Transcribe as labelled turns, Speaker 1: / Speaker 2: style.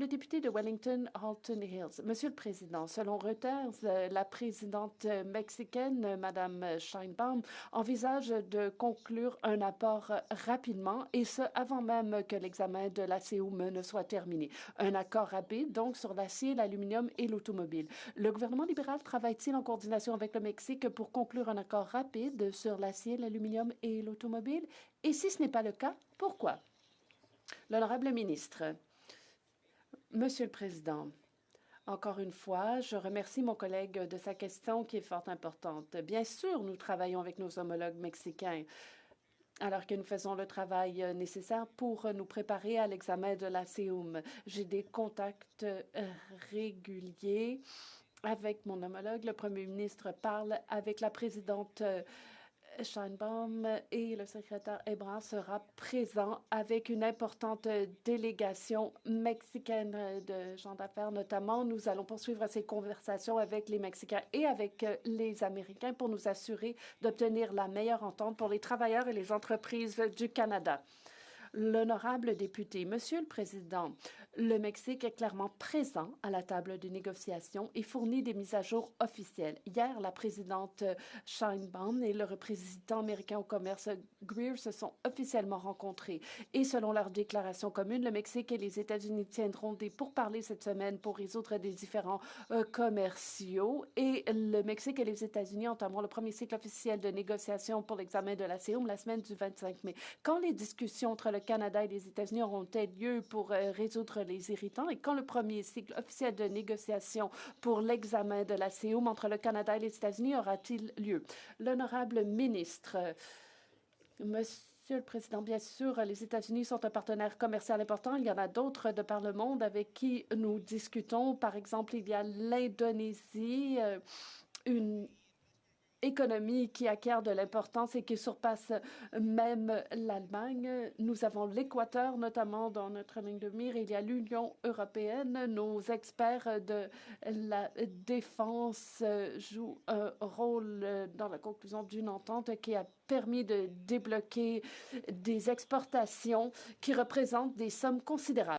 Speaker 1: Le député de Wellington, Halton Hills. Monsieur le Président, selon Reuters, la présidente mexicaine, Madame Sheinbaum, envisage de conclure un accord rapidement, et ce, avant même que l'examen de la COM ne soit terminé. Un accord rapide, donc, sur l'acier, l'aluminium et l'automobile. Le gouvernement libéral travaille-t-il en coordination avec le Mexique pour conclure un accord rapide sur l'acier, l'aluminium et l'automobile? Et si ce n'est pas le cas, pourquoi? L'honorable ministre. Monsieur le Président, encore une fois, je remercie mon collègue de sa question qui est fort importante. Bien sûr, nous travaillons avec nos homologues mexicains alors que nous faisons le travail nécessaire pour nous préparer à l'examen de la COM. J'ai des contacts réguliers avec mon homologue. Le premier ministre parle avec la présidente Sheinbaum et le secrétaire Ebrard sera présent avec une importante délégation mexicaine de gens d'affaires notamment. Nous allons poursuivre ces conversations avec les Mexicains et avec les Américains pour nous assurer d'obtenir la meilleure entente pour les travailleurs et les entreprises du Canada. L'honorable député, Monsieur le Président, le Mexique est clairement présent à la table de négociation et fournit des mises à jour officielles. Hier, la présidente Sheinbaum et le représentant américain au commerce Greer se sont officiellement rencontrés. Et selon leur déclaration commune, le Mexique et les États-Unis tiendront des pourparlers cette semaine pour résoudre des différends commerciaux. Et le Mexique et les États-Unis entameront le premier cycle officiel de négociation pour l'examen de la COM la semaine du 25 mai. Quand les discussions entre le Canada et les États-Unis auront-elles lieu pour résoudre les irritants et quand le premier cycle officiel de négociation pour l'examen de la COM entre le Canada et les États-Unis aura-t-il lieu? L'honorable ministre. Monsieur le Président, bien sûr, les États-Unis sont un partenaire commercial important. Il y en a d'autres de par le monde avec qui nous discutons. Par exemple, il y a l'Indonésie, une économie qui acquiert de l'importance et qui surpasse même l'Allemagne. Nous avons l'Équateur, notamment dans notre ligne de mire. Il y a l'Union européenne. Nos experts de la défense jouent un rôle dans la conclusion d'une entente qui a permis de débloquer des exportations qui représentent des sommes considérables.